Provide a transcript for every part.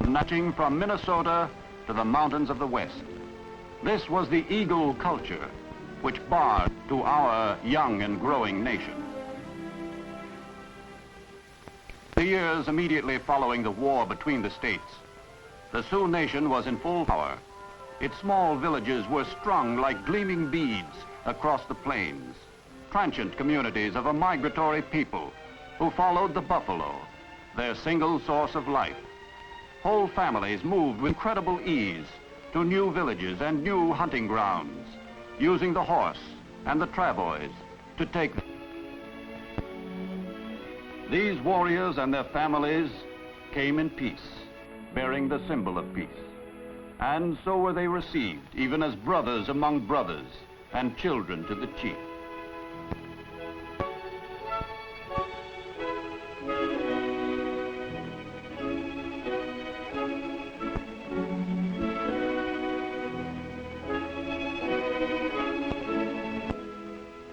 Snatching from Minnesota to the mountains of the West. This was the eagle culture which barred to our young and growing nation. The years immediately following the war between the states, the Sioux nation was in full power. Its small villages were strung like gleaming beads across the plains, transient communities of a migratory people who followed the buffalo, their single source of life. Whole families moved with incredible ease to new villages and new hunting grounds, using the horse and the travois to take them. These warriors and their families came in peace, bearing the symbol of peace. And so were they received, even as brothers among brothers and children to the chief.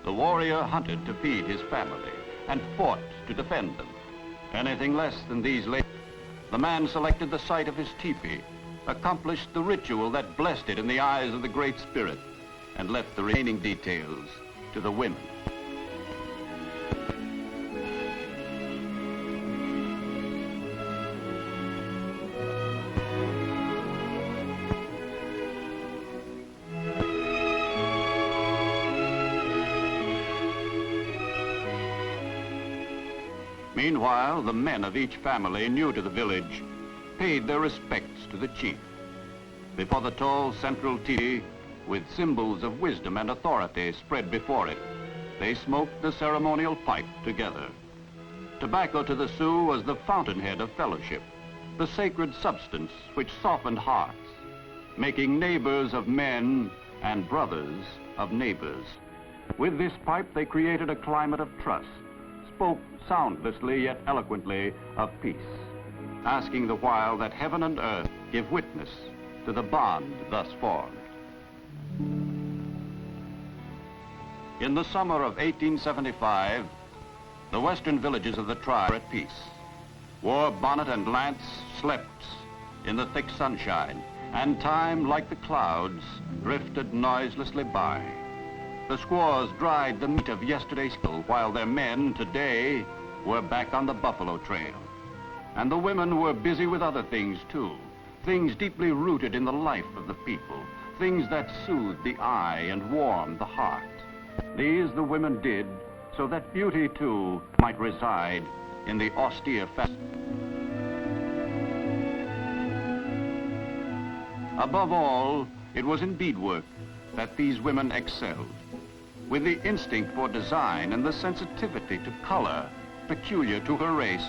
The warrior hunted to feed his family and fought to defend them. Anything less than these labors, the man selected the site of his teepee, accomplished the ritual that blessed it in the eyes of the Great Spirit, and left the remaining details to the women. Meanwhile, the men of each family new to the village paid their respects to the chief. Before the tall central teepee, with symbols of wisdom and authority spread before it, they smoked the ceremonial pipe together. Tobacco to the Sioux was the fountainhead of fellowship, the sacred substance which softened hearts, making neighbors of men and brothers of neighbors. With this pipe, they created a climate of trust, spoke soundlessly yet eloquently of peace, asking the while that heaven and earth give witness to the bond thus formed. In the summer of 1875, the western villages of the tribe were at peace. War bonnet and lance slept in the thick sunshine, and time, like the clouds, drifted noiselessly by. The squaws dried the meat of yesterday's kill, while their men today were back on the buffalo trail. And the women were busy with other things too, things deeply rooted in the life of the people, things that soothed the eye and warmed the heart. These the women did so that beauty too might reside in the austere fast. Above all, it was in beadwork that these women excelled. With the instinct for design and the sensitivity to color peculiar to her race,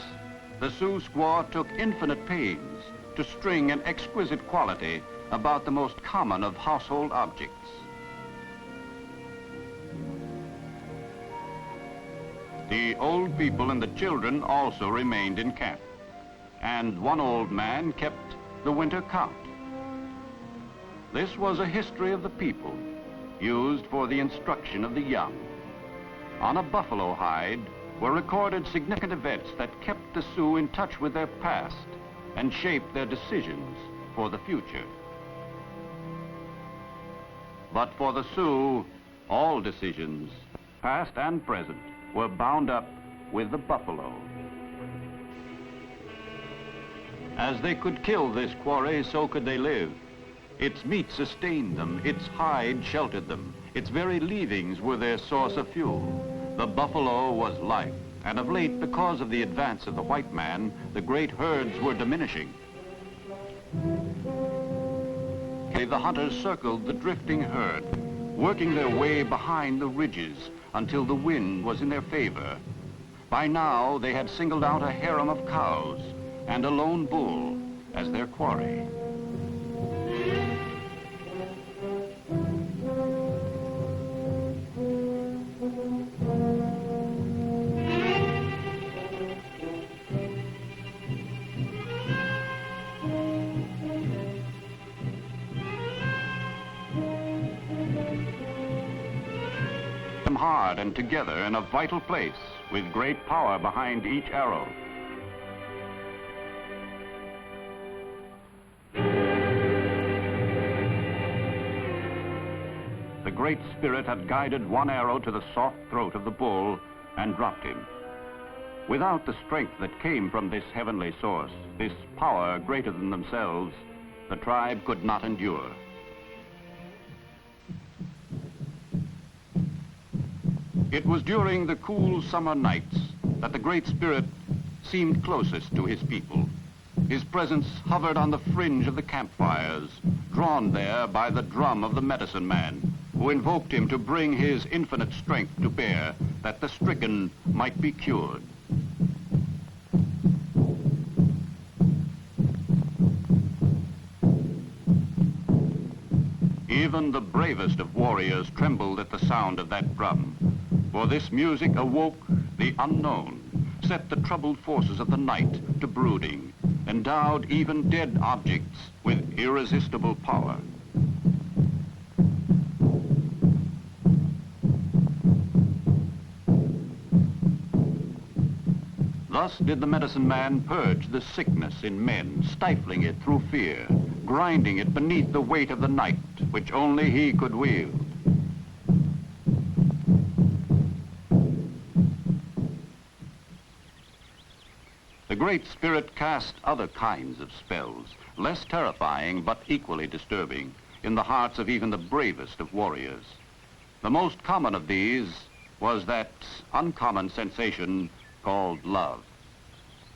the Sioux squaw took infinite pains to string an exquisite quality about the most common of household objects. The old people and the children also remained in camp, and one old man kept the winter count. This was a history of the people, used for the instruction of the young. On a buffalo hide were recorded significant events that kept the Sioux in touch with their past and shaped their decisions for the future. But for the Sioux, all decisions, past and present, were bound up with the buffalo. As they could kill this quarry, so could they live. Its meat sustained them, its hide sheltered them, its very leavings were their source of fuel. The buffalo was life, and of late, because of the advance of the white man, the great herds were diminishing. The hunters circled the drifting herd, working their way behind the ridges until the wind was in their favor. By now, they had singled out a harem of cows and a lone bull as their quarry. Hard and together in a vital place with great power behind each arrow. the Great Spirit had guided one arrow to the soft throat of the bull and dropped him. Without the strength that came from this heavenly source, this power greater than themselves, the tribe could not endure. It was during the cool summer nights that the Great Spirit seemed closest to his people. His presence hovered on the fringe of the campfires, drawn there by the drum of the medicine man, who invoked him to bring his infinite strength to bear, that the stricken might be cured. Even the bravest of warriors trembled at the sound of that drum, for this music awoke the unknown, set the troubled forces of the night to brooding, endowed even dead objects with irresistible power. Thus did the medicine man purge the sickness in men, stifling it through fear, grinding it beneath the weight of the night, which only he could wield. The Great Spirit cast other kinds of spells, less terrifying but equally disturbing, in the hearts of even the bravest of warriors. The most common of these was that uncommon sensation called love.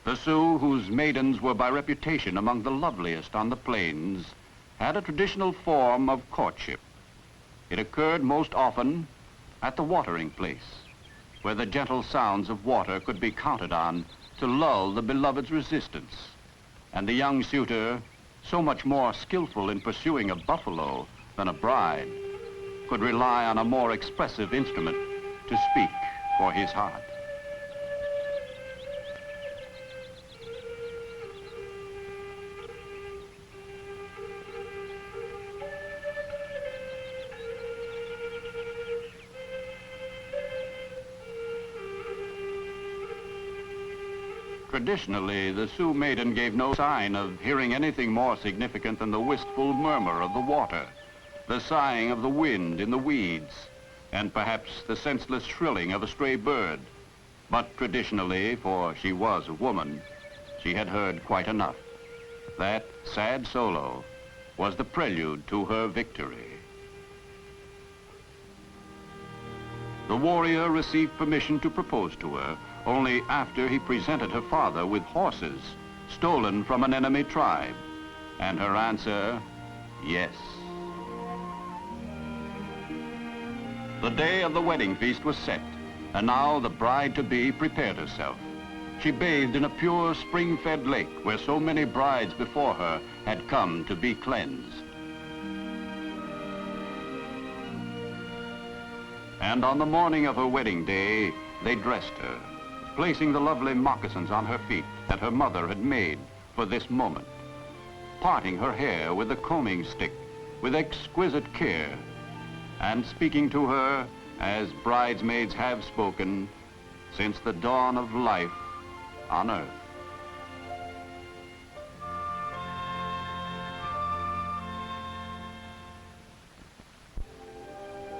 The Sioux, whose maidens were by reputation among the loveliest on the plains, had a traditional form of courtship. It occurred most often at the watering place, where the gentle sounds of water could be counted on to lull the beloved's resistance, and the young suitor, so much more skillful in pursuing a buffalo than a bride, could rely on a more expressive instrument to speak for his heart. Traditionally, the Sioux maiden gave no sign of hearing anything more significant than the wistful murmur of the water, the sighing of the wind in the weeds, and perhaps the senseless shrilling of a stray bird. But traditionally, for she was a woman, she had heard quite enough. That sad solo was the prelude to her victory. The warrior received permission to propose to her only after he presented her father with horses stolen from an enemy tribe, and her answer, yes. The day of the wedding feast was set, and now the bride-to-be prepared herself. She bathed in a pure spring-fed lake where so many brides before her had come to be cleansed. And on the morning of her wedding day, they dressed her, placing the lovely moccasins on her feet that her mother had made for this moment, parting her hair with a combing stick with exquisite care, and speaking to her as bridesmaids have spoken since the dawn of life on earth.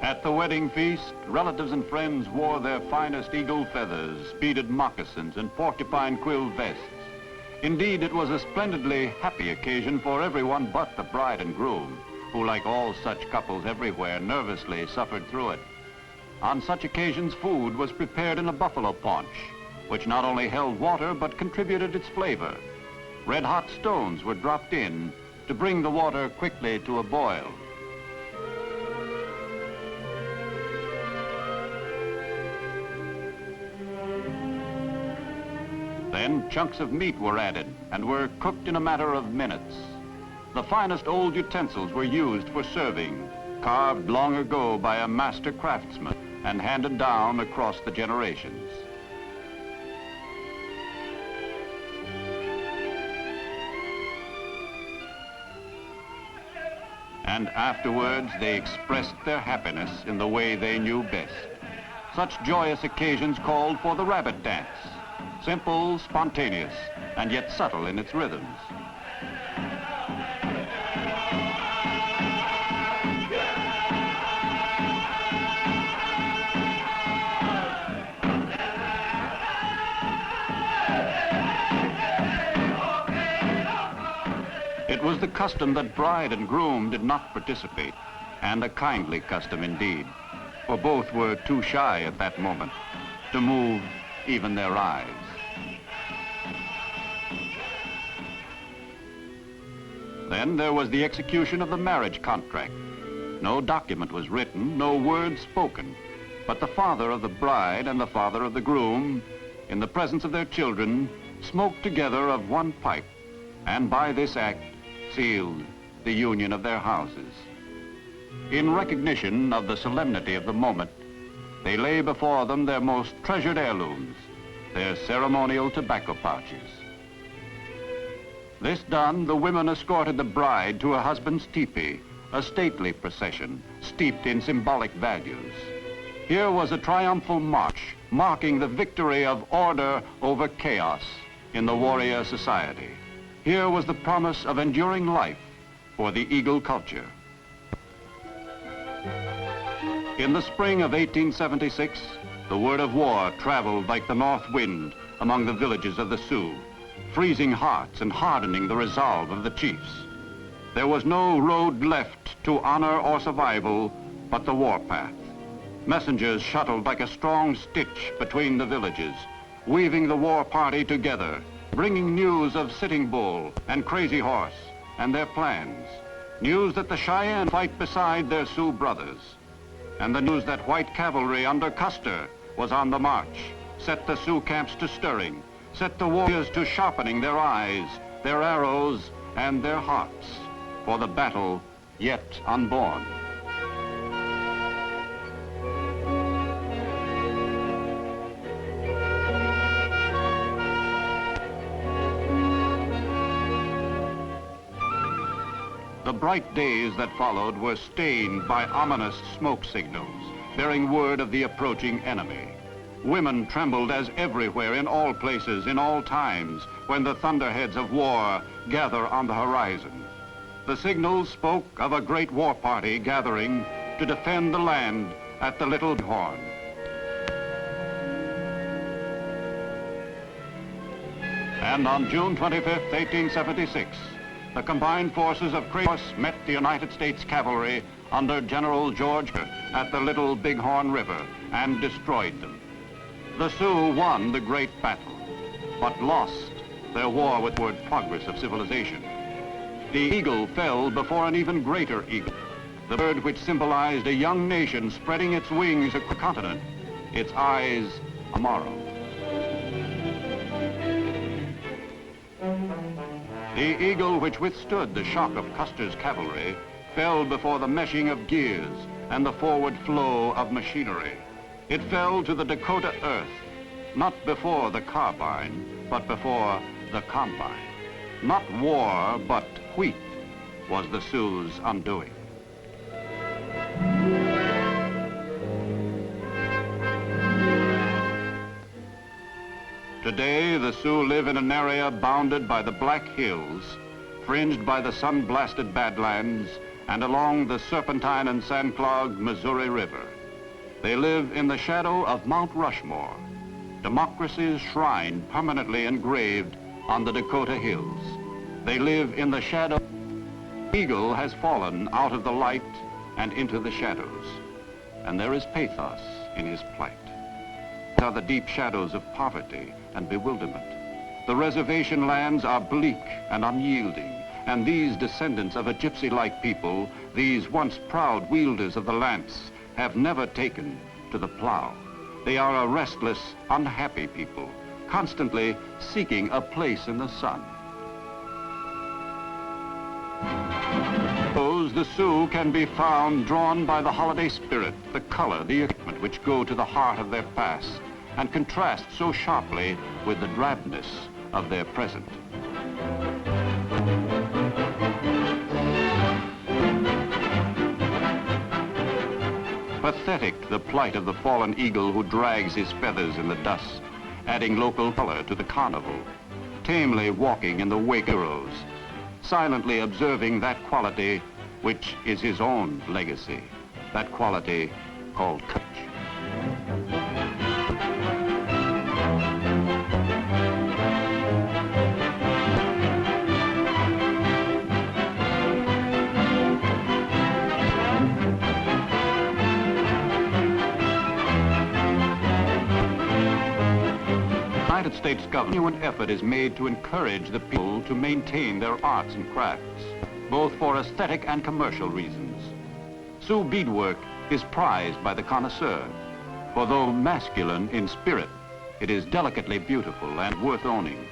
At the wedding feast, relatives and friends wore their finest eagle feathers, beaded moccasins, and porcupine quill vests. Indeed, it was a splendidly happy occasion for everyone but the bride and groom, who, like all such couples everywhere, nervously suffered through it. On such occasions, food was prepared in a buffalo paunch, which not only held water but contributed its flavor. Red-hot stones were dropped in to bring the water quickly to a boil. Then chunks of meat were added and were cooked in a matter of minutes. The finest old utensils were used for serving, carved long ago by a master craftsman and handed down across the generations. And afterwards, they expressed their happiness in the way they knew best. Such joyous occasions called for the rabbit dance, simple, spontaneous, and yet subtle in its rhythms. was the custom that bride and groom did not participate, and a kindly custom indeed, for both were too shy at that moment to move even their eyes. Then there was the execution of the marriage contract. No document was written, no word spoken, but the father of the bride and the father of the groom, in the presence of their children, smoked together of one pipe, and by this act sealed the union of their houses. In recognition of the solemnity of the moment, they lay before them their most treasured heirlooms, their ceremonial tobacco pouches. This done, the women escorted the bride to her husband's tepee, a stately procession steeped in symbolic values. Here was a triumphal march marking the victory of order over chaos in the warrior society. Here was the promise of enduring life for the Eagle culture. In the spring of 1876, the word of war traveled like the north wind among the villages of the Sioux, freezing hearts and hardening the resolve of the chiefs. There was no road left to honor or survival but the warpath. Messengers shuttled like a strong stitch between the villages, weaving the war party together, bringing news of Sitting Bull and Crazy Horse and their plans, news that the Cheyenne fight beside their Sioux brothers, and the news that white cavalry under Custer was on the march set the Sioux camps to stirring, set the warriors to sharpening their eyes, their arrows, and their hearts for the battle yet unborn. The bright days that followed were stained by ominous smoke signals, bearing word of the approaching enemy. Women trembled as everywhere, in all places, in all times, when the thunderheads of war gather on the horizon. The signals spoke of a great war party gathering to defend the land at the Little Horn. And on June 25th, 1876, the combined forces of Crazy Horse met the United States cavalry under General George at the Little Bighorn River and destroyed them. The Sioux won the great battle, but lost their war with the progress of civilization. The eagle fell before an even greater eagle, the bird which symbolized a young nation spreading its wings across the continent, its eyes tomorrow. The eagle which withstood the shock of Custer's cavalry fell before the meshing of gears and the forward flow of machinery. It fell to the Dakota earth, not before the carbine, but before the combine. Not war, but wheat was the Sioux's undoing. Today, the Sioux live in an area bounded by the Black Hills, fringed by the sun-blasted Badlands, and along the Serpentine and San Cloud Missouri River. They live in the shadow of Mount Rushmore, democracy's shrine permanently engraved on the Dakota hills. They live in the shadow. The eagle has fallen out of the light and into the shadows, and there is pathos in his plight. These are the deep shadows of poverty and bewilderment. The reservation lands are bleak and unyielding, and these descendants of a gypsy-like people, these once proud wielders of the lance, have never taken to the plow. They are a restless, unhappy people, constantly seeking a place in the sun. The Sioux can be found drawn by the holiday spirit, the color, the equipment which go to the heart of their past and contrast so sharply with the drabness of their present. Pathetic the plight of the fallen eagle who drags his feathers in the dust, adding local color to the carnival, tamely walking in the wake of heroes, silently observing that quality which is his own legacy, that quality called courage. United States government, an effort is made to encourage the people to maintain their arts and crafts, both for aesthetic and commercial reasons. Sioux beadwork is prized by the connoisseur, for though masculine in spirit, it is delicately beautiful and worth owning.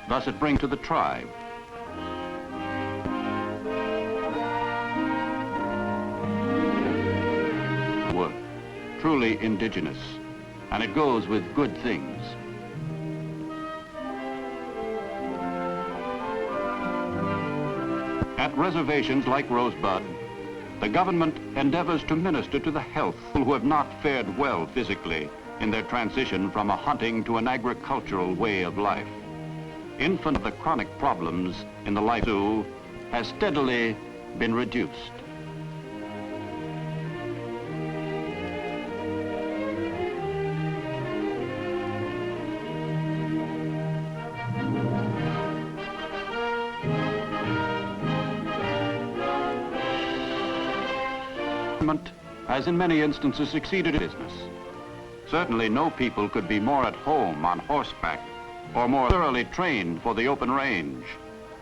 Thus it brings to the tribe work, truly indigenous, and it goes with good things. At reservations like Rosebud, the government endeavors to minister to the health who have not fared well physically in their transition from a hunting to an agricultural way of life. Infant of the chronic problems in the life of Sioux has steadily been reduced. Has in many instances succeeded in business. Certainly no people could be more at home on horseback or more thoroughly trained for the open range.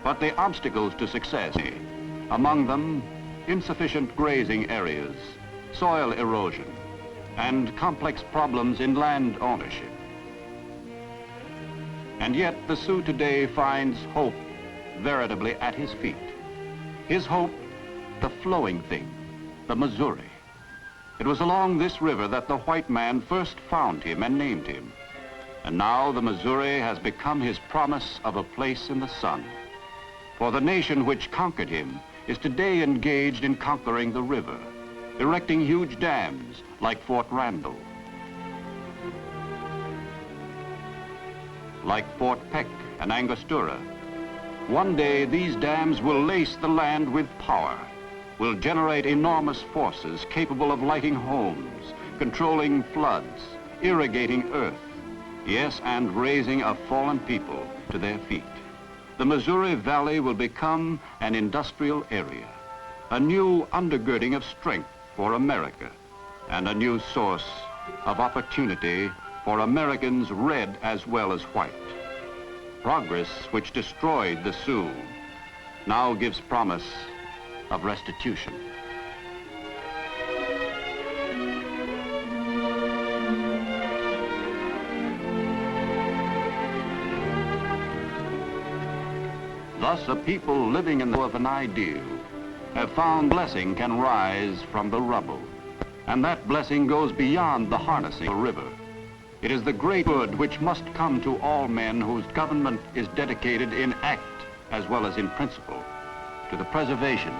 But the obstacles to success, among them insufficient grazing areas, soil erosion, and complex problems in land ownership. And yet the Sioux today finds hope veritably at his feet. His hope, the flowing thing, the Missouri. It was along this river that the white man first found him and named him. And now the Missouri has become his promise of a place in the sun. For the nation which conquered him is today engaged in conquering the river, erecting huge dams like Fort Randall, like Fort Peck and Angostura. One day these dams will lace the land with power, will generate enormous forces capable of lighting homes, controlling floods, irrigating earth, yes, and raising a fallen people to their feet. The Missouri Valley will become an industrial area, a new undergirding of strength for America, and a new source of opportunity for Americans red as well as white. Progress which destroyed the Sioux now gives promise of restitution. Thus, a people living in the of an ideal have found blessing can rise from the rubble, and that blessing goes beyond the harnessing of a river. It is the great good which must come to all men whose government is dedicated in act as well as in principle to the preservation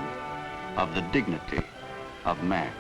of the dignity of man.